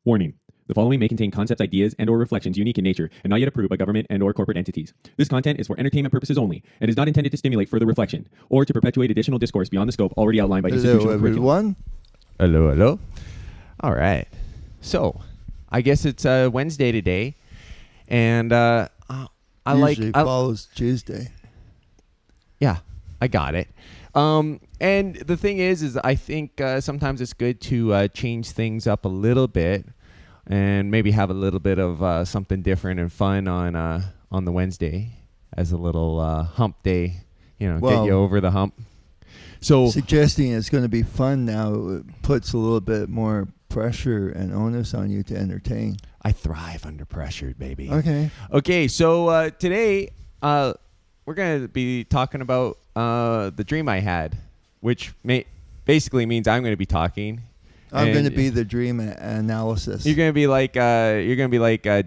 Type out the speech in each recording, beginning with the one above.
Warning. The following may contain concepts, ideas, and/or reflections unique in nature and not yet approved by government and/or corporate entities. This content is for entertainment purposes only and is not intended to stimulate further reflection or to perpetuate additional discourse beyond the scope already outlined by institutional curriculum. Hello. All right. So, I guess it's Wednesday today, and I usually follows Tuesday. Yeah, I got it. And the thing is I think sometimes it's good to change things up a little bit and maybe have a little bit of something different and fun on the Wednesday as a little hump day, get you over the hump. So suggesting it's going to be fun now puts a little bit more pressure and onus on you to entertain. I thrive under pressure, baby. Okay. So today we're going to be talking about the dream I had, which basically means I'm going to be talking. I'm going to be the dream analysis. You're going to be like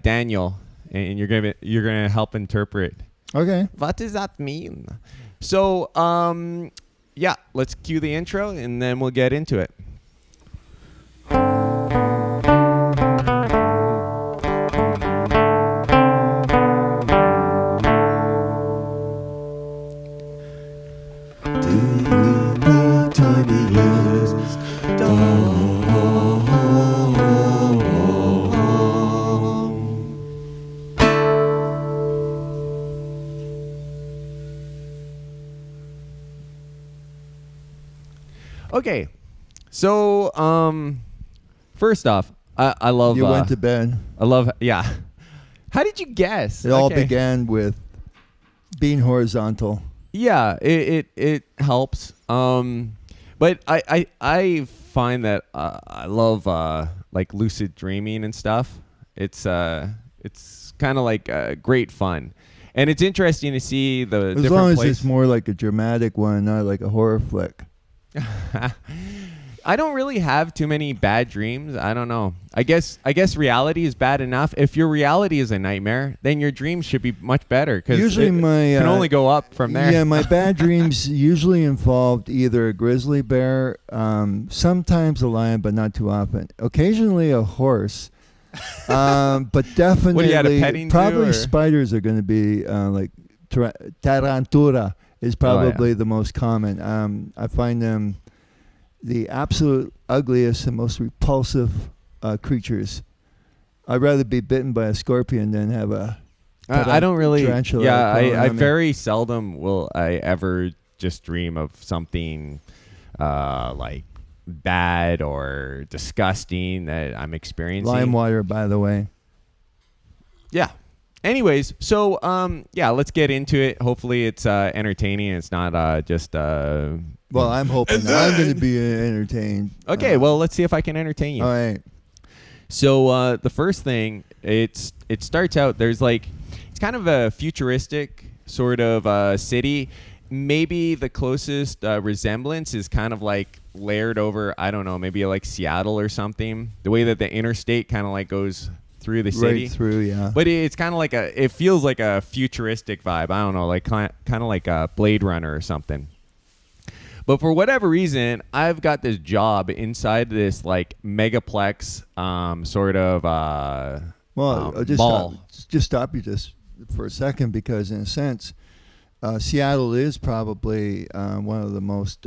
Daniel, and you're going to help interpret. Okay. What does that mean? So yeah, let's cue the intro and then we'll get into it. Okay, so first off, I love. You went to bed. Yeah. How did you guess? It all began with being horizontal. Yeah, it helps. But I find that I love like lucid dreaming and stuff. It's kind of like great fun, and it's interesting to see the as long as it's more like a dramatic one, not like a horror flick. I don't really have too many bad dreams. I don't know. I guess reality is bad enough. If your reality is a nightmare, then your dreams should be much better because usually it can only go up from there. Yeah, my bad dreams usually involved either a grizzly bear, sometimes a lion, but not too often. Occasionally a horse, but definitely what, you had a petting probably zoo, spiders are going to be like tarantula. Is probably the most common. I find them the absolute ugliest and most repulsive creatures. I'd rather be bitten by a scorpion than have a I don't really. Tarantula. Yeah, I very seldom will I ever just dream of something like bad or disgusting that I'm experiencing. Lime water, by the way. Yeah. Anyways, so yeah, let's get into it. Hopefully, it's entertaining. It's not just. Well, I'm hoping that I'm going to be entertained. Okay, well, let's see if I can entertain you. All right. So the first thing, it starts out. There's like it's kind of a futuristic sort of city. Maybe the closest resemblance is kind of like layered over. I don't know, maybe like Seattle or something. The way that the interstate kind of like goes through the city. Right through, yeah. But it's kind of like it feels like a futuristic vibe. I don't know, like kind of like a Blade Runner or something. But for whatever reason, I've got this job inside this like megaplex sort of I'll just stop you just for a second because in a sense, Seattle is probably one of the most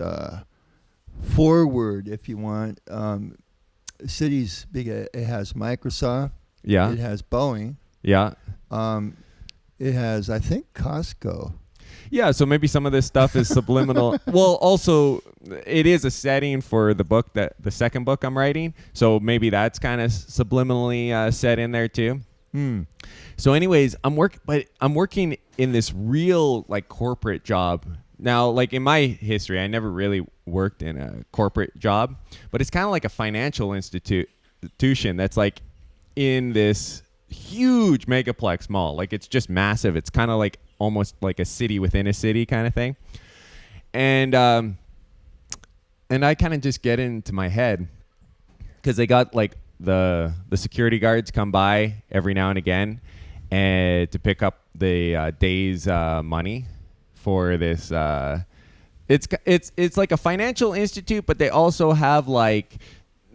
forward, if you want, cities. It has Microsoft. Yeah. It has Boeing. Yeah. It has, I think, Costco. Yeah, so maybe some of this stuff is subliminal. Well, also, it is a setting for the second book I'm writing. So maybe that's kind of subliminally set in there too. So anyways, I'm working in this real like corporate job. Now, like in my history, I never really worked in a corporate job, but it's kind of like a financial institution that's like in this huge megaplex mall. Like it's just massive. It's kind of like almost like a city within a city kind of thing. And I kind of just get into my head because they got like the security guards come by every now and again and to pick up the day's money for this. It's like a financial institute, but they also have like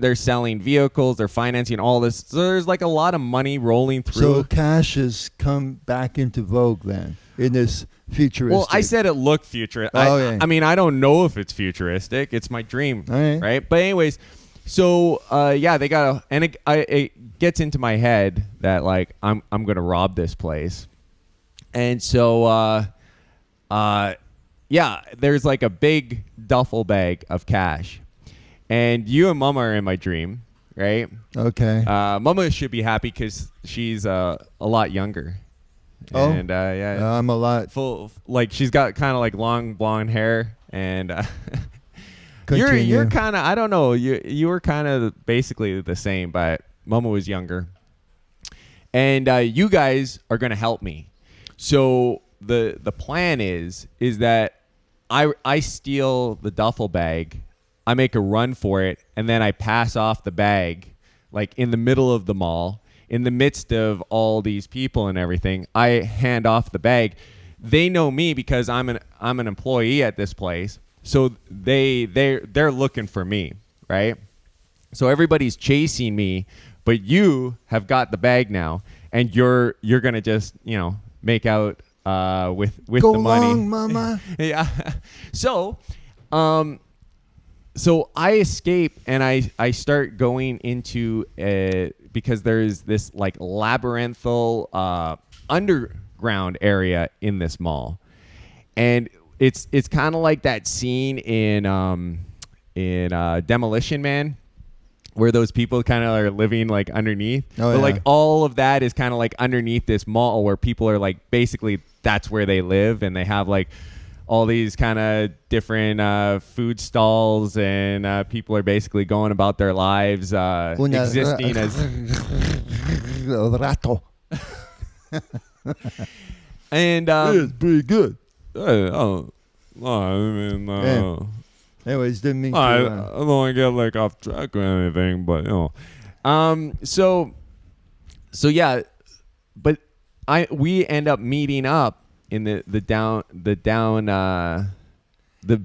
they're selling vehicles, they're financing all this. So there's like a lot of money rolling through. So cash has come back into vogue then in this futuristic. Well, I said it looked futuristic. Yeah. I mean, I don't know if it's futuristic. It's my dream, right? But anyways, so they got and it gets into my head that like I'm gonna rob this place, and so there's like a big duffel bag of cash. And you and Mama are in my dream, right? Okay. Mama should be happy because she's a lot younger. Oh. And I'm a lot. full. Like she's got kind of like long blonde hair, and Continue. you're kind of, I don't know, you were kind of basically the same, but Mama was younger. And you guys are gonna help me. So the plan is that I steal the duffel bag. I make a run for it, and then I pass off the bag, like in the middle of the mall, in the midst of all these people and everything. I hand off the bag. They know me because I'm an employee at this place, so they're looking for me, right? So everybody's chasing me, but you have got the bag now, and you're gonna just make out with Go the money. along, Mama. Yeah. So I escape and I start going into because there's this like labyrinthal underground area in this mall, and it's kind of like that scene in Demolition Man, where those people kind of are living like underneath. But like all of that is kind of like underneath this mall where people are like basically that's where they live, and they have like all these kind of different food stalls, and people are basically going about their lives existing as rato. and It's pretty good. I mean, Anyways, didn't mean I to. don't want to get like off track or anything, but so yeah, but we end up meeting up in the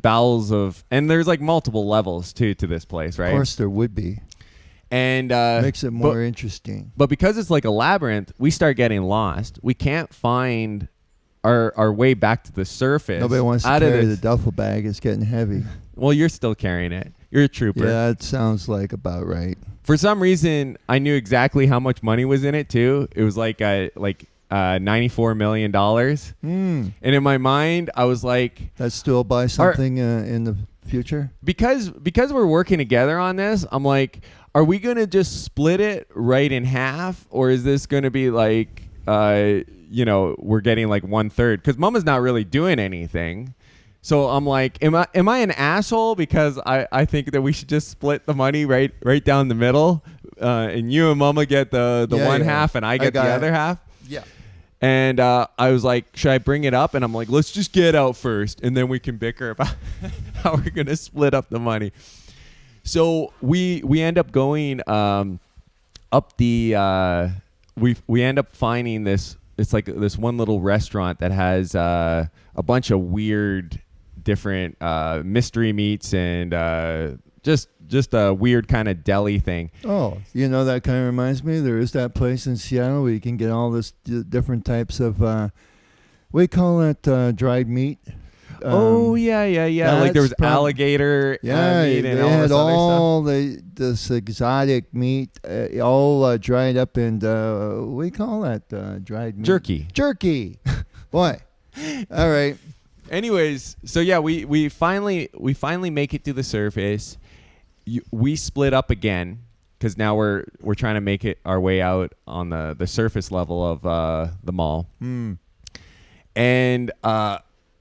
bowels of, and there's like multiple levels to this place, right? Of course, there would be. And makes it more interesting. But because it's like a labyrinth, we start getting lost. We can't find our way back to the surface. Nobody wants to carry the duffel bag. It's getting heavy. Well, you're still carrying it. You're a trooper. Yeah, that sounds like about right. For some reason, I knew exactly how much money was in it too. It was like $94 million. And in my mind, I was like, "That's still buy something in the future." Because we're working together on this, I'm like, are we gonna just split it right in half, or is this gonna be like, we're getting like 1/3? Because Mama's not really doing anything. So I'm like, am I an asshole because I think that we should just split the money right down the middle, and you and Mama get the one half and I get the other half? Yeah. And I was like, should I bring it up? And I'm like, let's just get out first, and then we can bicker about how we're gonna split up the money. So we end up going up the we end up finding this. It's like this one little restaurant that has a bunch of weird, different mystery meats and just a weird kind of deli thing. Oh, that kind of reminds me. There is that place in Seattle where you can get all this different types of, we call it dried meat. Like there was alligator meat and all this other stuff. This exotic meat, all dried up, and we call that dried meat. Jerky. Boy. All right. Anyways, so yeah, we finally make it to the surface. We split up again because now we're trying to make it our way out on the surface level of the mall. And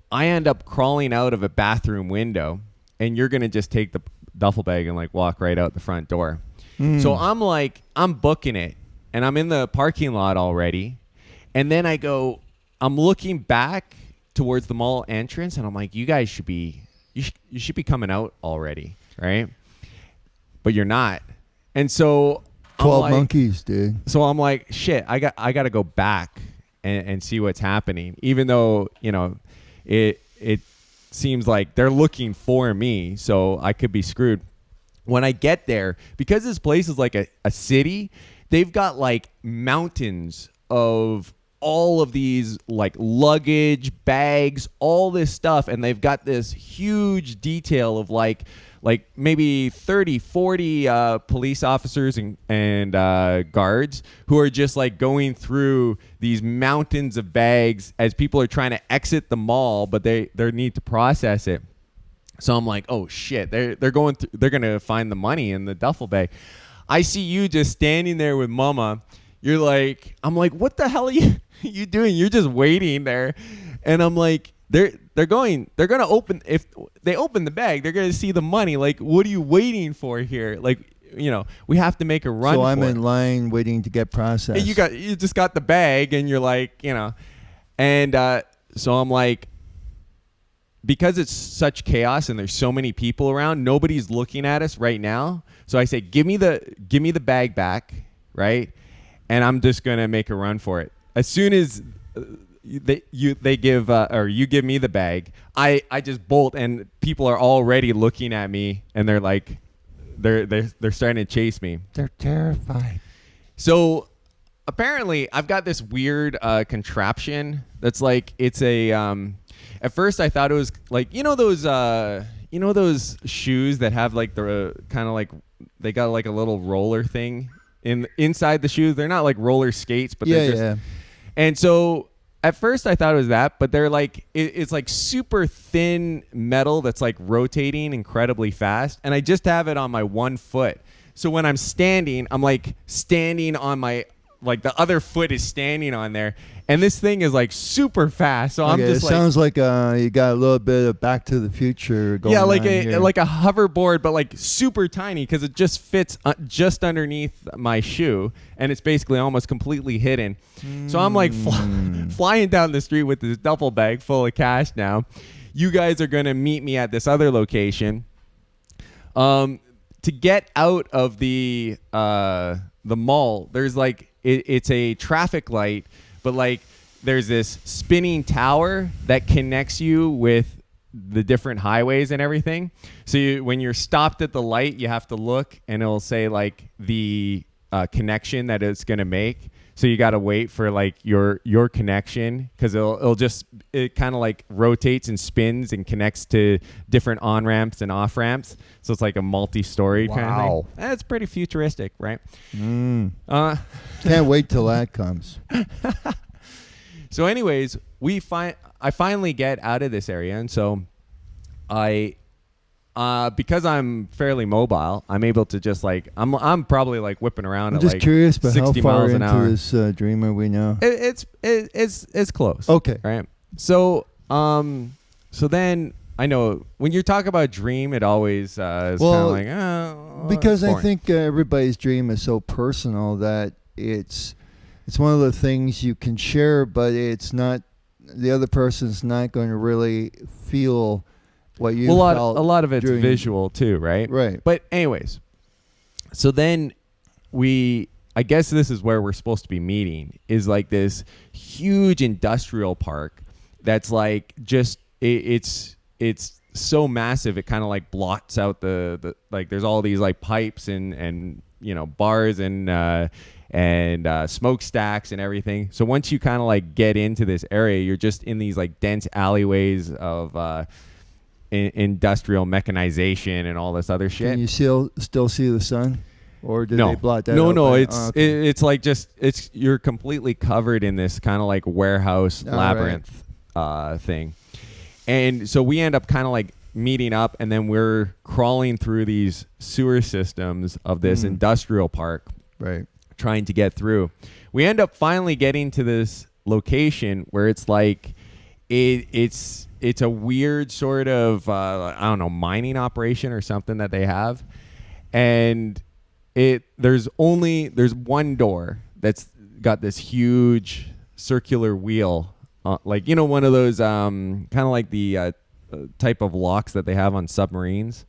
I end up crawling out of a bathroom window, and you're gonna just take the duffel bag and like walk right out the front door. So I'm booking it, and I'm in the parking lot already, and then I'm looking back towards the mall entrance, and I'm like, you guys should be coming out already, right? But you're not. And so 12 monkeys, dude. So I'm like, shit, I got to go back and see what's happening, even though it seems like they're looking for me, so I could be screwed. when I get there, because this place is like a city, they've got like mountains of all of these like luggage, bags, all this stuff. And they've got this huge detail of like maybe 30, 40 police officers and guards who are just like going through these mountains of bags as people are trying to exit the mall, but they need to process it. So I'm like, oh shit, they're gonna find the money in the duffel bag. I see you just standing there with Mama. You're like, I'm like, what the hell are you doing? You're just waiting there, and I'm like, they're gonna open. If they open the bag, they're gonna see the money. Like, what are you waiting for here? Like, we have to make a run. So I'm for in line waiting to get processed. And you just got the bag, and you're like, and so I'm like, because it's such chaos and there's so many people around, nobody's looking at us right now. So I say, give me the bag back, right? And I'm just gonna make a run for it. As soon as you give me the bag, I just bolt, and people are already looking at me, and they're like, they're starting to chase me. They're terrified. So apparently, I've got this weird contraption that's like, it's a. At first, I thought it was like those shoes that have like the kind of like they got like a little roller thing inside the shoes. They're not like roller skates, but they're just. Yeah. And so at first, I thought it was that, but they're like it's like super thin metal that's like rotating incredibly fast, and I just have it on my one foot. So when I'm standing, I'm like standing on my. Like the other foot is standing on there, and this thing is like super fast. So I'm just it sounds like you got a little bit of Back to the Future going on. Yeah, like a hoverboard, but like super tiny because it just fits just underneath my shoe, and it's basically almost completely hidden. So I'm like flying down the street with this duffel bag full of cash. Now, you guys are gonna meet me at this other location. To get out of the mall, there's like. It's a traffic light, but like there's this spinning tower that connects you with the different highways and everything. So when you're stopped at the light, you have to look, and it'll say like the connection that it's gonna make. So you got to wait for like your connection, because it kind of like rotates and spins and connects to different on ramps and off ramps. So it's like a multi-story kind of thing. That's pretty futuristic, right? Can't wait till that comes. So, anyways, I finally get out of this area, and so because I'm fairly mobile, I'm able to just like I'm probably like whipping around. I'm just like curious, but 60 how far miles an into hour. this dream are we now? It's close. Okay, right. So then I know when you talk about dream, it always is kind of like because I think everybody's dream is so personal that it's one of the things you can share, but it's not the other person's not going to really feel. What you felt a lot of it's visual too, right? Right. But anyways, so then I guess this is where we're supposed to be meeting, is like this huge industrial park that's like just it's so massive it kind of like blots out the like there's all these like pipes and bars and smokestacks and everything. So once you kind of like get into this area, you're just in these like dense alleyways of industrial mechanization and all this other shit. Can you still see the sun, or did they blot that out? No. It's like you're completely covered in this kind of like warehouse labyrinth thing, and so we end up kind of like meeting up, and then we're crawling through these sewer systems of this industrial park, right? Trying to get through. We end up finally getting to this location where it's like it's a weird sort of I don't know, mining operation or something that they have, and there's one door that's got this huge circular wheel, like one of those kind of like the type of locks that they have on submarines,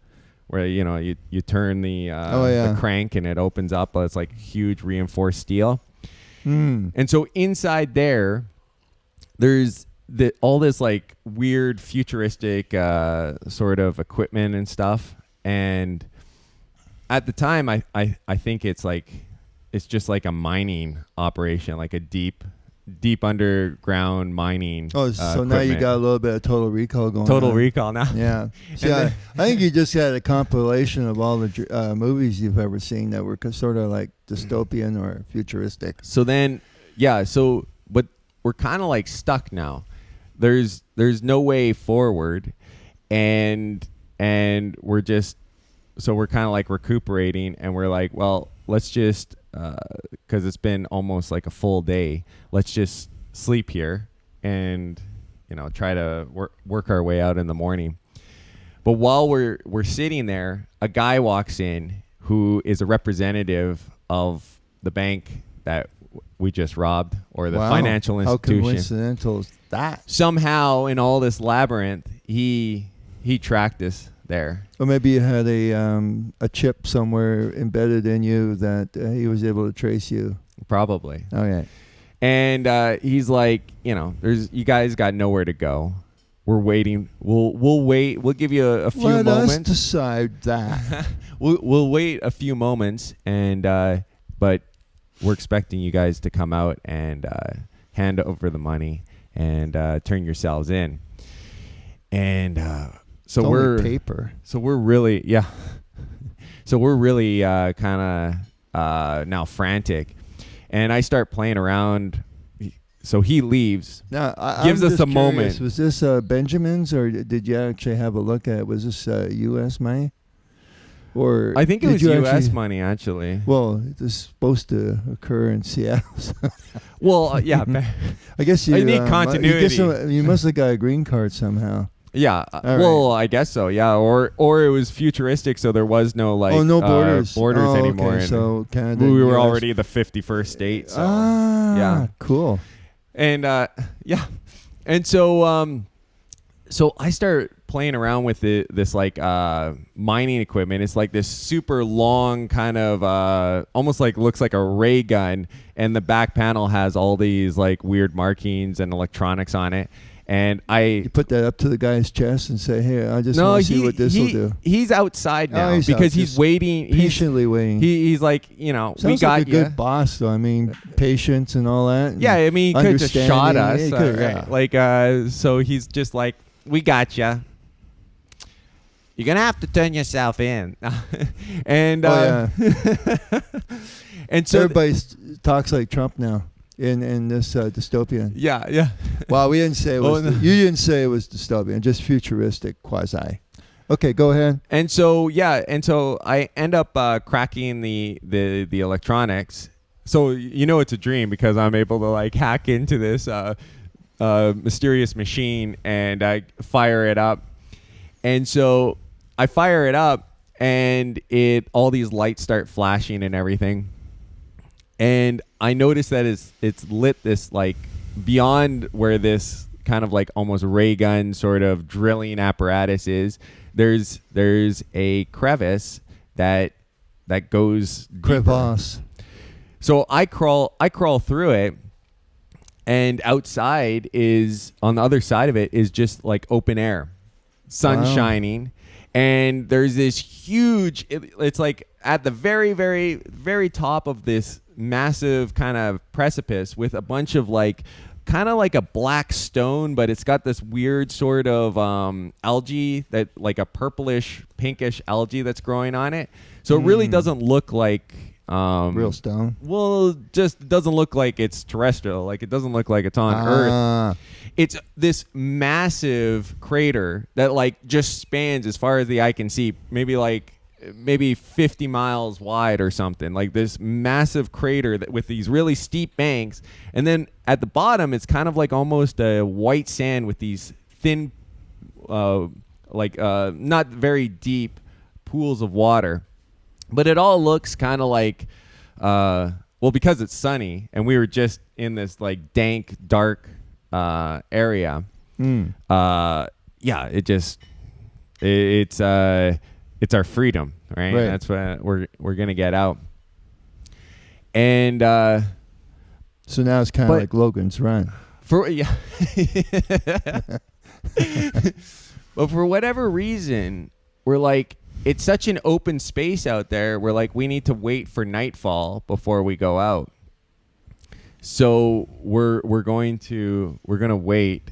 where you turn the crank and it opens up, but it's like huge reinforced steel. And so inside there's all this like weird futuristic sort of equipment and stuff, and at the time, I think it's just like a mining operation, like a deep underground mining. Oh, so now you got a little bit of Total Recall going on. Total Recall now. Yeah. See, I think you just had a compilation of all the movies you've ever seen that were sort of like dystopian or futuristic. So then, but we're kind of like stuck now. There's no way forward, and we're just, so we're kind of like recuperating, and we're like, well, let's just, because it's been almost like a full day, let's just sleep here and, try to work our way out in the morning. But while we're sitting there, a guy walks in who is a representative of the bank that we just robbed, or the financial institution. How coincidental is that? Somehow in all this labyrinth, he tracked us there. Or maybe you had a chip somewhere embedded in you that he was able to trace you. Probably. Okay. And he's like, you guys got nowhere to go. We're waiting. We'll wait. We'll give you a few moments. Let us decide that. We'll wait a few moments, and but we're expecting you guys to come out and hand over the money and turn yourselves in. And so it's we're only paper. So we're really So we're really kind of now frantic, and I start playing around. So he leaves. Now, gives I'm us just a moment. Was this Benjamin's, or did you actually have a look at it? Was this U.S. money? Or I think it was U.S. money, actually. Well, this is supposed to occur in Seattle. Well, yeah. I guess you need continuity. You must have got a green card somehow. Yeah. Well, I guess so. Yeah. Or it was futuristic, so there was no no borders anymore. Okay. So Canada. We were already the 51st state. So yeah. Cool. And yeah. And so so I start playing around with this like mining equipment. It's like this super long kind of almost like looks like a ray gun, and the back panel has all these like weird markings and electronics on it. And you put that up to the guy's chest and say, "Hey, I just want to see what this will do." He's outside now because he's waiting, patiently waiting. He's like, Sounds we got like a good boss, though. I mean, patience and all that. Yeah, I mean, he could have just shot us, yeah. Like, so he's just like, "We got you. You're gonna have to turn yourself in." And and so everybody talks like Trump now. In this dystopian. Yeah. Well, we didn't say it was. You didn't say it was dystopian, just futuristic quasi. Okay, go ahead. And so I end up cracking the electronics. So it's a dream because I'm able to like hack into this mysterious machine, and I fire it up. And so I fire it up, and all these lights start flashing and everything. And I noticed that it's lit this like beyond where this kind of like almost ray gun sort of drilling apparatus is. There's a crevice that goes crevasse. So I crawl through it, and outside is, on the other side of it, is just like open air, sun shining. And there's this huge, it's like at the very, very, very top of this massive kind of precipice with a bunch of like, kind of like a black stone, but it's got this weird sort of algae, that like a purplish, pinkish algae that's growing on it. So it really doesn't look like real stone. Well, just doesn't look like it's terrestrial. Like it doesn't look like it's on Earth. It's this massive crater that like just spans as far as the eye can see, maybe 50 miles wide or something. Like this massive crater with these really steep banks, and then at the bottom it's kind of like almost a white sand with these thin, not very deep pools of water. But it all looks kind of like, because it's sunny and we were just in this like dank, dark area. It's our freedom, right? That's what we're gonna get out. And so now it's kind of like Logan's Run. But for whatever reason, we're like, it's such an open space out there. We're like, we need to wait for nightfall before we go out. So we're gonna wait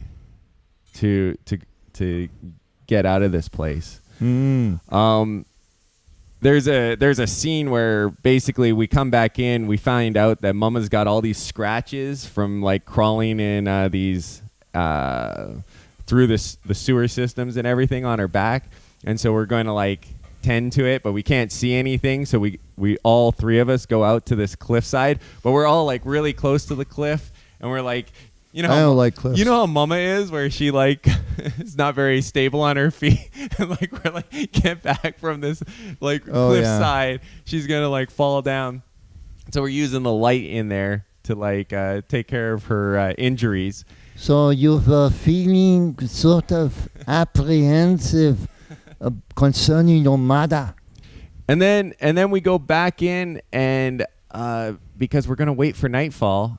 to get out of this place. There's a scene where basically we come back in, we find out that Mama's got all these scratches from like crawling in these through the sewer systems and everything on her back, and so we're going to like tend to it, but we can't see anything, so we all three of us go out to this cliffside, but we're all like really close to the cliff, and we're like, you know, I don't like cliffs. You know how Mama is, where she like is not very stable on her feet, and like we're like, get back from this like cliffside. Yeah. She's gonna like fall down. So we're using the light in there to like take care of her injuries. So you were feeling sort of apprehensive concerning your mother. And then we go back in, and because we're gonna wait for nightfall.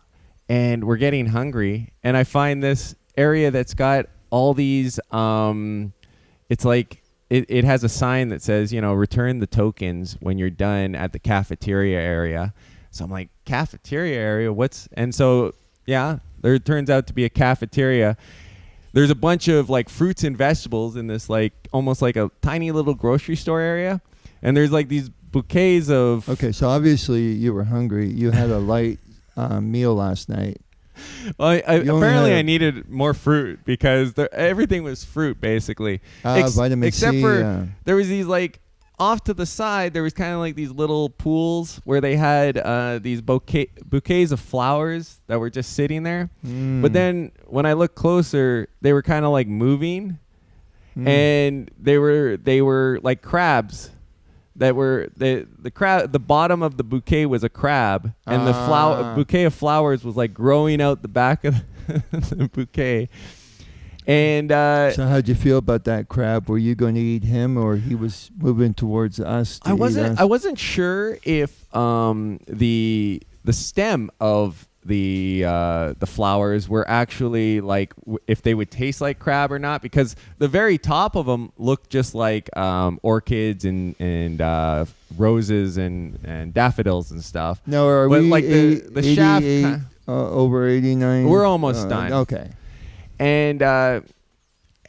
And we're getting hungry, and I find this area that's got all these. It's like it has a sign that says, you know, return the tokens when you're done at the cafeteria area. So I'm like, cafeteria area? What's? And so yeah, there turns out to be a cafeteria. There's a bunch of like fruits and vegetables in this like almost like a tiny little grocery store area, and there's like these bouquets of. Okay, so obviously you were hungry. You had a light. Meal last night. Well, apparently I needed more fruit because everything was fruit basically. Vitamin except C, for there was these like off to the side. There was kind of like these little pools where they had these bouquets of flowers that were just sitting there. But then when I looked closer, they were kind of like moving, and they were like crabs. That were the crab. The bottom of the bouquet was a crab, and the bouquet of flowers was like growing out the back of the bouquet. And so, how'd you feel about that crab? Were you going to eat him, or he was moving towards us? I wasn't sure if the stem of the flowers were actually like if they would taste like crab or not, because the very top of them looked just like orchids and roses and daffodils and stuff. No, are but we like the shaft over 89? We're almost done. Okay. And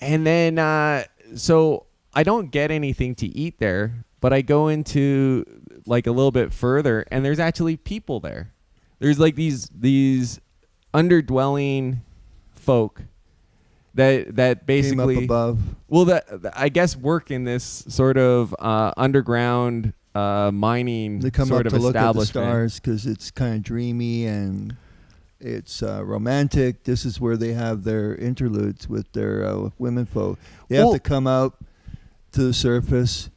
then so I don't get anything to eat there, but I go into like a little bit further, and there's actually people there. There's like these underdwelling folk that basically came up above. Well, that I guess work in this sort of underground mining they come sort up of to look at the establishment. stars because it's kind of dreamy and it's romantic. This is where they have their interludes with their women folk. They have to come out to the surface.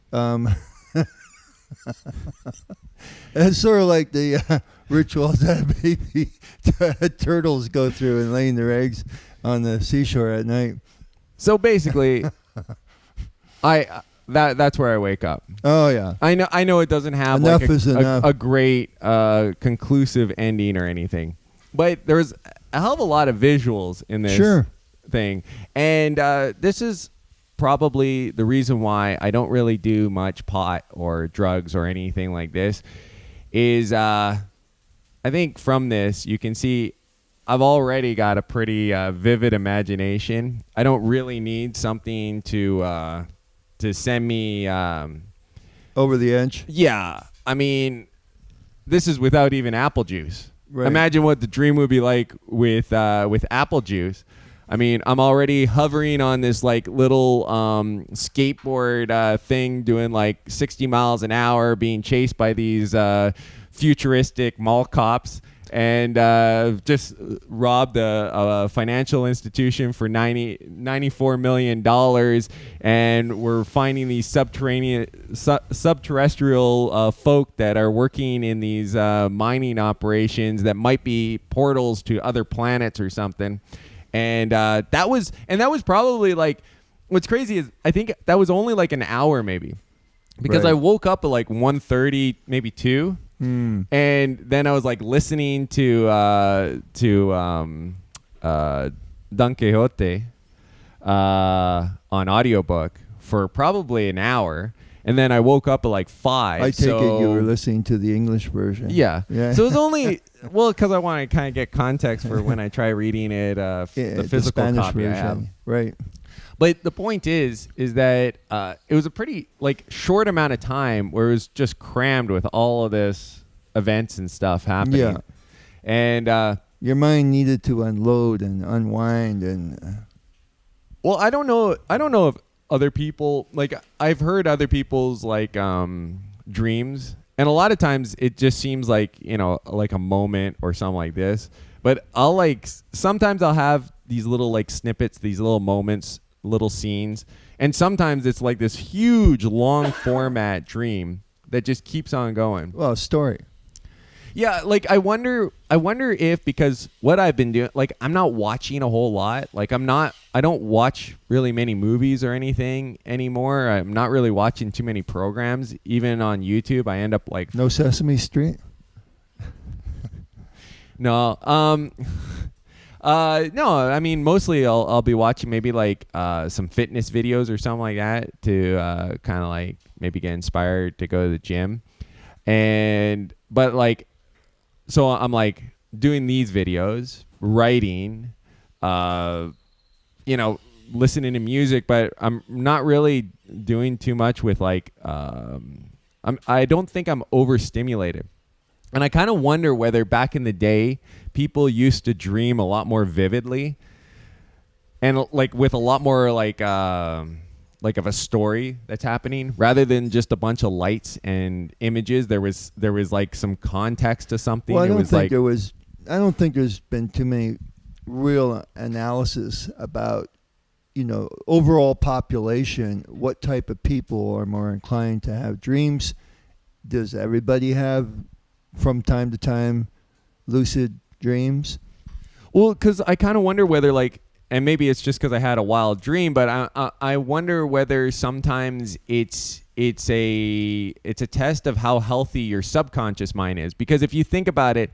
It's sort of like the rituals that baby turtles go through and laying their eggs on the seashore at night. So basically, that's where I wake up. Oh yeah, I know it doesn't have enough like is enough. a great conclusive ending or anything, but there's a hell of a lot of visuals in this thing, and this is probably the reason why I don't really do much pot or drugs or anything like this. Is I think from this you can see I've already got a pretty vivid imagination. I don't really need something to send me over the edge. Yeah, I mean, this is without even apple juice. Right. Imagine what the dream would be like with apple juice. I mean, I'm already hovering on this like little skateboard thing, doing like 60 miles an hour, being chased by these futuristic mall cops, and just robbed a financial institution for $94 million, and we're finding these subterrestrial folk that are working in these mining operations that might be portals to other planets or something. And that was probably like, what's crazy is I think that was only like an hour maybe, because I woke up at like 1:30, maybe 2, and then I was like listening to Don Quixote on audiobook for probably an hour, And then I woke up at like 5. I take it you were listening to the English version. Yeah. Yeah. So it was only, because I want to kind of get context for when I try reading it, the physical Spanish copy version. I have. Right. But the point is that it was a pretty like short amount of time where it was just crammed with all of this events and stuff happening. Yeah. And your mind needed to unload and unwind and. Well, I don't know if other people, like I've heard other people's like dreams, and a lot of times it just seems like, like a moment or something like this. But sometimes I'll have these little like snippets, these little moments, little scenes, and sometimes it's like this huge long format dream that just keeps on going. Well, story. Yeah, like I wonder if, because what I've been doing, like I'm not watching a whole lot. Like I don't watch really many movies or anything anymore. I'm not really watching too many programs. Even on YouTube, I end up like No Sesame Street. No. No, I mean, mostly I'll be watching maybe like some fitness videos or something like that to kind of like maybe get inspired to go to the gym. But like, so I'm like doing these videos, writing, listening to music, but I'm not really doing too much with like, I don't think I'm overstimulated. And I kind of wonder whether back in the day, people used to dream a lot more vividly and like with a lot more like of a story that's happening rather than just a bunch of lights and images. There was like some context to something. Well, I don't think there's been too many real analysis about, overall population, what type of people are more inclined to have dreams. Does everybody have, from time to time, lucid dreams? Well, because I kind of wonder whether like, and maybe it's just because I had a wild dream, but I wonder whether sometimes it's a test of how healthy your subconscious mind is. Because if you think about it,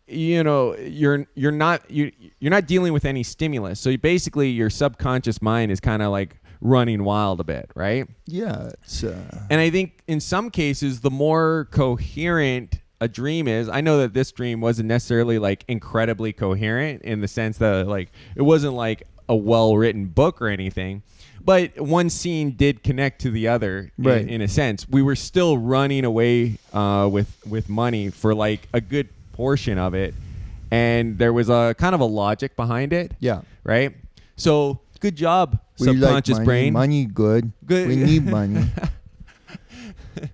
you're not dealing with any stimulus, so basically your subconscious mind is kind of like running wild a bit, right? Yeah, it's. And I think in some cases, the more coherent a dream is, I know that this dream wasn't necessarily like incredibly coherent in the sense that like it wasn't like a well-written book or anything, but one scene did connect to the other. Right. In a sense, we were still running away with money for like a good portion of it, and there was a kind of a logic behind it. Yeah. Right. So good job, We subconscious like money. brain. Money, good. Good. We need money.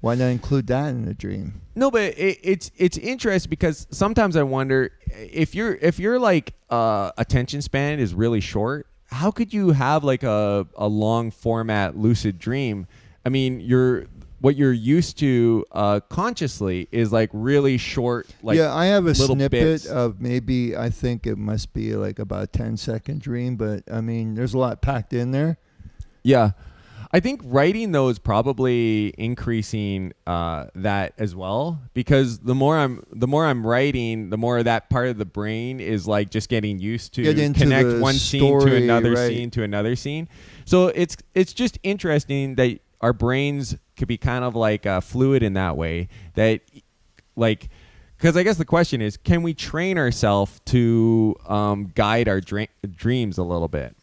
Why not include that in the dream? No, but it's interesting because sometimes I wonder if your like attention span is really short, how could you have like a long format lucid dream? I mean, what you're used to consciously is like really short. Like yeah, I have a snippet bits. of maybe, I think it must be like about a 10-second dream, but I mean, there's a lot packed in there. Yeah. I think writing though is probably increasing that as well, because the more I'm writing, the more that part of the brain is like just getting used to connect one scene to another scene to another scene. So it's just interesting that our brains could be kind of like fluid in that way. That like, because I guess the question is, can we train ourselves to guide our dreams a little bit?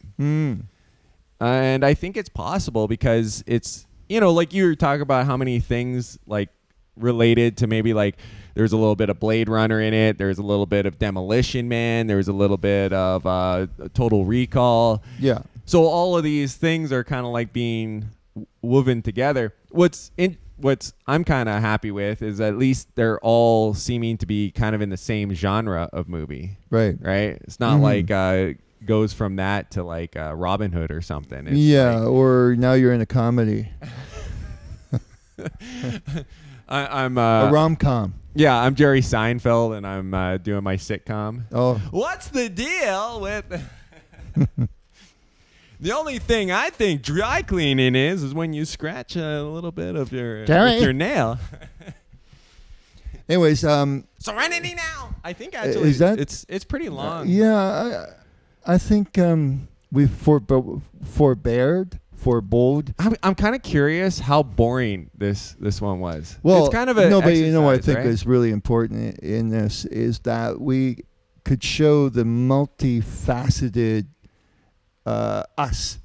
And I think it's possible because it's, like you were talking about how many things like related to maybe like there's a little bit of Blade Runner in it. There's a little bit of Demolition Man. There's a little bit of Total Recall. Yeah. So all of these things are kind of like being woven together. What's I'm kind of happy with is at least they're all seeming to be kind of in the same genre of movie. Right. Right. It's not like goes from that to like Robin Hood or something. It's yeah, like, or now you're in a comedy. I'm a rom-com. Yeah, I'm Jerry Seinfeld, and I'm doing my sitcom. Oh. What's the deal with... The only thing I think dry cleaning is when you scratch a little bit of with your nail. Anyways, Serenity Now. I think actually is that, it's pretty long. Yeah, I think we forbeared forebode. I'm kind of curious how boring this one was. Well, it's kind of a no, but you know what I think right? is really important in this is that we could show the multifaceted us.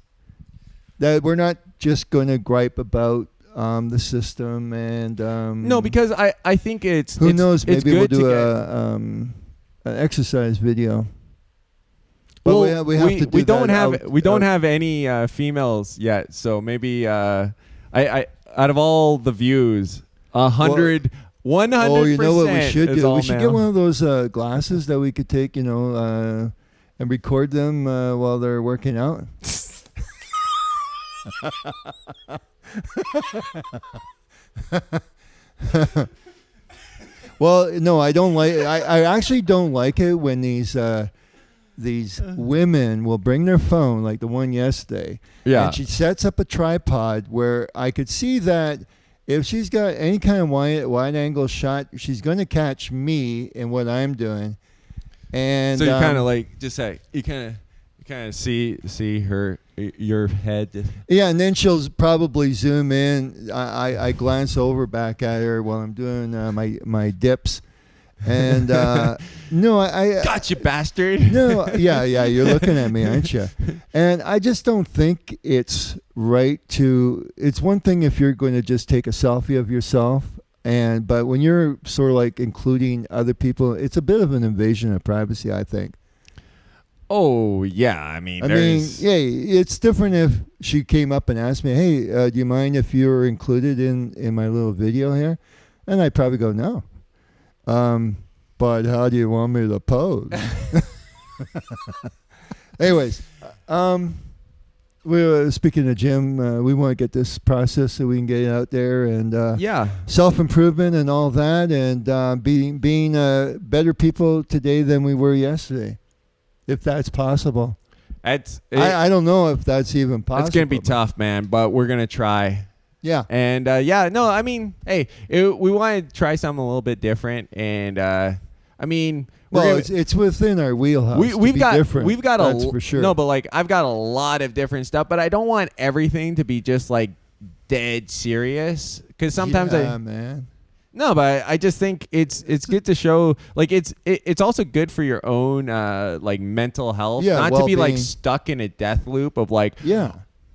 That we're not just going to gripe about the system and no, because I think it's who knows, it's maybe we'll good do to an exercise video. But well, we have to do we don't that have we don't have any females yet, so maybe I out of all the views, 100. 100%. Oh, you know what we should do? We should get male. one of those glasses that we could take, and record them while they're working out. Well, no, I don't like. I actually don't like it when these women will bring their phone, like the one yesterday. Yeah. And she sets up a tripod where I could see that if she's got any kind of wide angle shot, she's going to catch me in what I'm doing. And so you kind of like just say you kind of see your head. Yeah, and then she'll probably zoom in. I glance over back at her while I'm doing my dips. And no, I Gotcha, bastard. No, yeah, you're looking at me, aren't you? And I just don't think it's right to. It's one thing if you're going to just take a selfie of yourself, but when you're sort of like including other people, it's a bit of an invasion of privacy, I think. Oh yeah, I mean, yeah, it's different if she came up and asked me, "Hey, do you mind if you're included in my little video here?" And I'd probably go, "No." But how do you want me to pose? Anyways, we were speaking of Jim. We want to get this process so we can get it out there and yeah, self-improvement and all that, and being better people today than we were yesterday, if that's possible. I don't know if that's even possible. It's gonna be tough, man, but we're gonna try. Yeah. And no, I mean, hey, we want to try something a little bit different, and I mean, it's within our wheelhouse. We've got that's for sure. No, but like I've got a lot of different stuff, but I don't want everything to be just like dead serious, because sometimes man. No, but I just think it's good to show, like it's also good for your own like mental health, not to be like stuck in a death loop of like,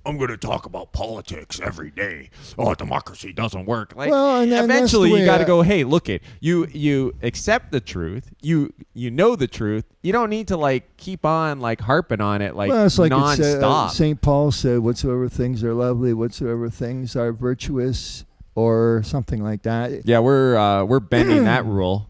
I'm going to talk about politics every day. Oh, democracy doesn't work. Like, and eventually you got to go, hey, look it. You accept the truth. You know the truth. You don't need to like keep on like harping on it like it's like nonstop. St. Paul said, whatsoever things are lovely, whatsoever things are virtuous, or something like that. Yeah, we're bending that rule.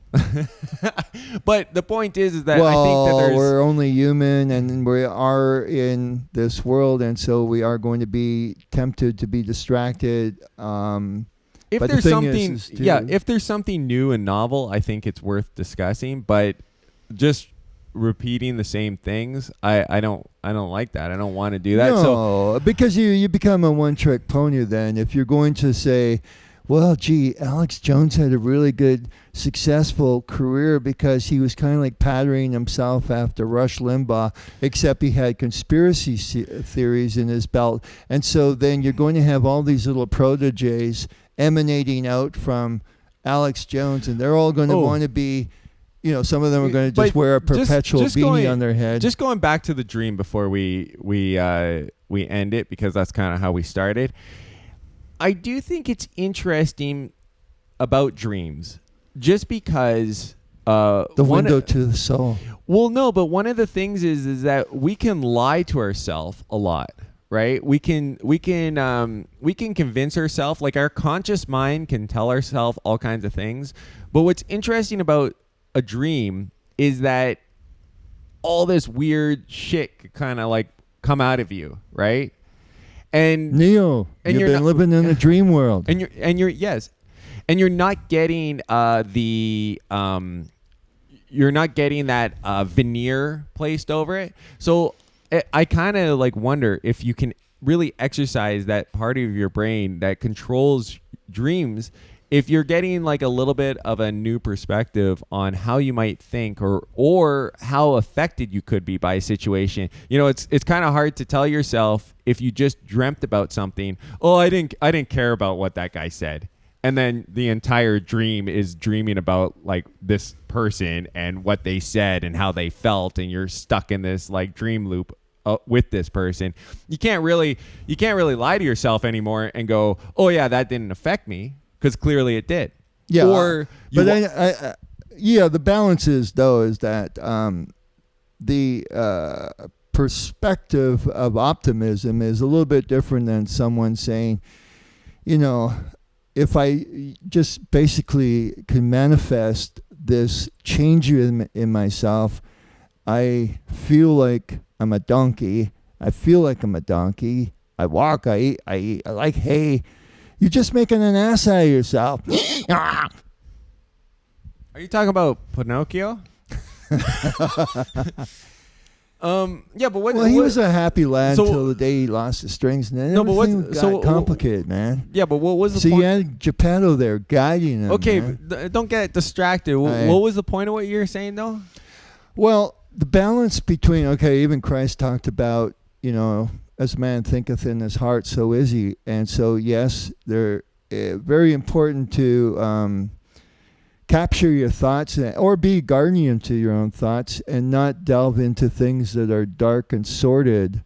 But the point is that I think that we're only human, and we are in this world, and so we are going to be tempted to be distracted. If there's something, if there's something new and novel, I think it's worth discussing. But just repeating the same things, I don't like that. I don't want to do that. No, because you become a one-trick pony then. If you're going to say, well, gee, Alex Jones had a really good, successful career because he was kind of like patterning himself after Rush Limbaugh, except he had conspiracy theories in his belt. And so then you're going to have all these little proteges emanating out from Alex Jones, and they're all going to want to be, some of them are going to just wear a perpetual beanie on their head. Just going back to the dream before we end it, because that's kind of how we started. I do think it's interesting about dreams, just because the window to the soul. Well, no, but one of the things is that we can lie to ourselves a lot, right? We can convince ourselves, like our conscious mind can tell ourselves all kinds of things. But what's interesting about a dream is that all this weird shit could kind of like come out of you, right? And Neo, you've been living in a dream world, and you're not getting you're not getting that veneer placed over it. So I kind of like wonder if you can really exercise that part of your brain that controls dreams if you're getting like a little bit of a new perspective on how you might think or how affected you could be by a situation, it's kind of hard to tell yourself if you just dreamt about something. Oh, I didn't care about what that guy said. And then the entire dream is dreaming about like this person and what they said and how they felt, and you're stuck in this like dream loop with this person. You can't really lie to yourself anymore and go, oh yeah, that didn't affect me, because clearly it did. Yeah. The balance is that the perspective of optimism is a little bit different than someone saying, if I just basically can manifest this change in myself, I feel like I'm a donkey. I feel like I'm a donkey. I walk, I eat, I like hay. You're just making an ass out of yourself. Are you talking about Pinocchio? Yeah, but he was a happy lad until the day he lost his strings, and then everything got complicated, man. Yeah, but what was the point? So you had Geppetto there guiding him. Okay, man. Don't get distracted. What was the point of what you were saying, though? Well, the balance between, even Christ talked about, as man thinketh in his heart, so is he. And so, yes, they're very important to capture your thoughts or be guardian to your own thoughts and not delve into things that are dark and sordid.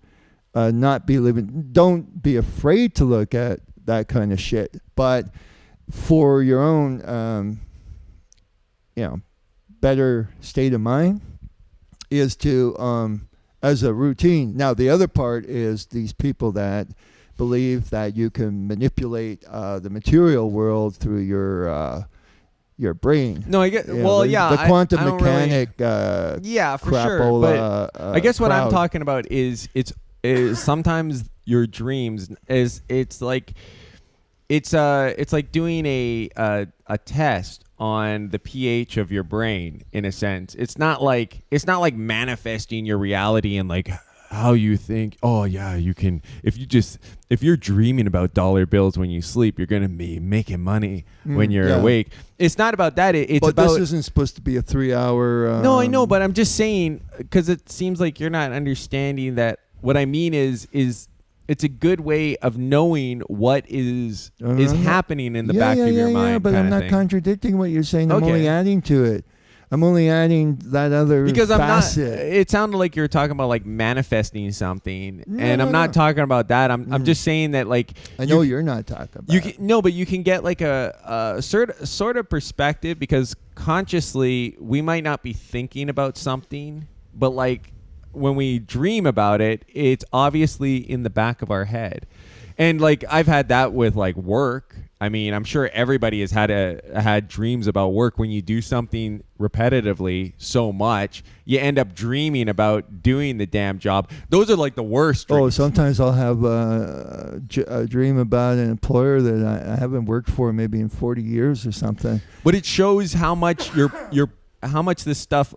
Don't be afraid to look at that kind of shit. But for your own, better state of mind is to, as a routine. Now, the other part is these people that believe that you can manipulate the material world through your brain. No, I get. The quantum mechanic. Yeah, for sure. But I guess what I'm talking about is sometimes your dreams it's like doing a test on the pH of your brain, in a sense. It's not like manifesting your reality and like how you think. Oh yeah, you can. If you're dreaming about dollar bills when you sleep, you're gonna be making money when you're awake. It's not about that. It's about. This isn't supposed to be a 3-hour. No, I know, but I'm just saying, because it seems like you're not understanding that. What I mean is it's a good way of knowing what is happening in the back of your mind. Yeah, but I'm not contradicting what you're saying. I'm only adding to it. I'm only adding that other facet. It sounded like you were talking about like manifesting something, I'm not talking about that. I'm just saying that like I know you're not talking about. But you can get like a sort of perspective, because consciously we might not be thinking about something, but like when we dream about it, it's obviously in the back of our head. And like I've had that with like work. I mean, I'm sure everybody has had dreams about work. When you do something repetitively so much, you end up dreaming about doing the damn job. Those are like the worst dreams. Oh, sometimes I'll have a dream about an employer that I haven't worked for maybe in 40 years or something. But it shows how much how much this stuff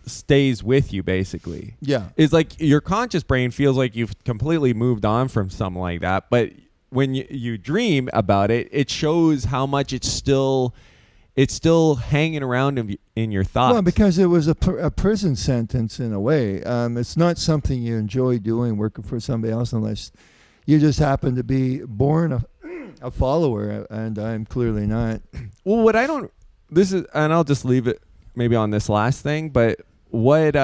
stays with you, basically. Yeah. It's like your conscious brain feels like you've completely moved on from something like that, but when you dream about it, it shows how much it's still hanging around in your thoughts. Well, because it was a prison sentence in a way. It's not something you enjoy doing, working for somebody else, unless you just happen to be born a follower, and I'm clearly not. Well, and I'll just leave it maybe on this last thing, but what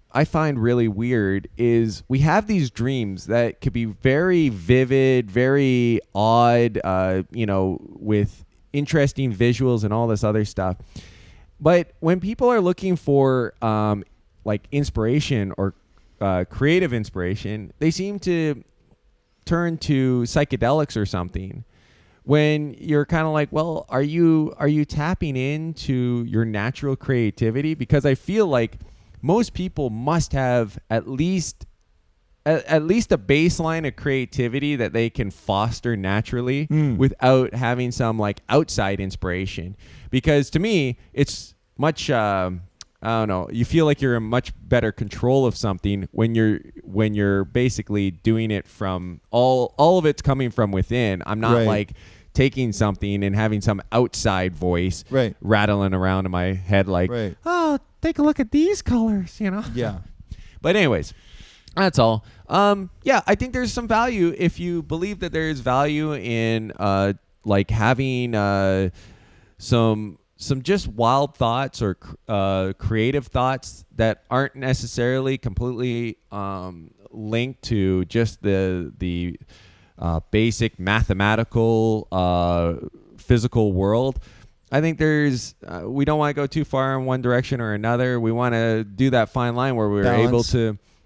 I find really weird is we have these dreams that could be very vivid, very odd, with interesting visuals and all this other stuff. But when people are looking for like inspiration or creative inspiration, they seem to turn to psychedelics or something. When you're kind of like, well, are you tapping into your natural creativity? Because I feel like most people must have at least a baseline of creativity that they can foster naturally without having some like outside inspiration. Because to me, it's much I don't know. You feel like you're in much better control of something when you're basically doing it from all of it's coming from within. I'm not like taking something and having some outside voice Right. rattling around in my head like, Right. oh, take a look at these colors, you know? Yeah. But anyways, that's all. Yeah, I think there's some value if you believe that there is value in like having some just wild thoughts or creative thoughts that aren't necessarily completely linked to just the basic mathematical physical world. I think there's we don't want to go too far in one direction or another. We want to do that fine line where Balance.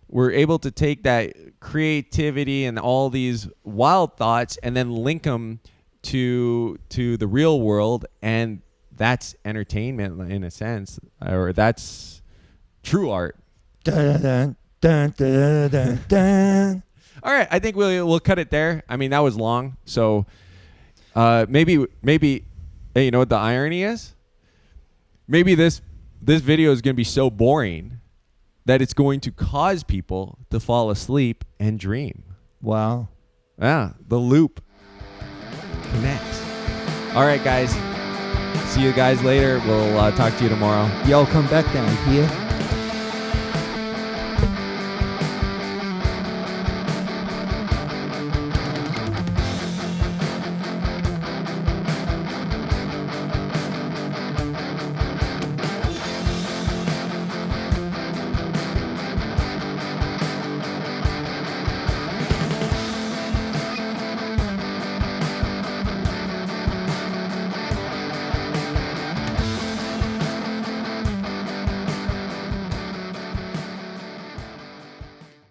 we're able to take that creativity and all these wild thoughts and then link them to the real world, and that's entertainment in a sense, or that's true art. Dun, dun, dun, dun, dun, dun. All right, I think we'll cut it there. I mean, that was long, so maybe hey, you know what the irony is? Maybe this video is going to be so boring that it's going to cause people to fall asleep and dream. Wow. Yeah, the loop connects. All right, guys. See you guys later. We'll talk to you tomorrow. Y'all come back down here.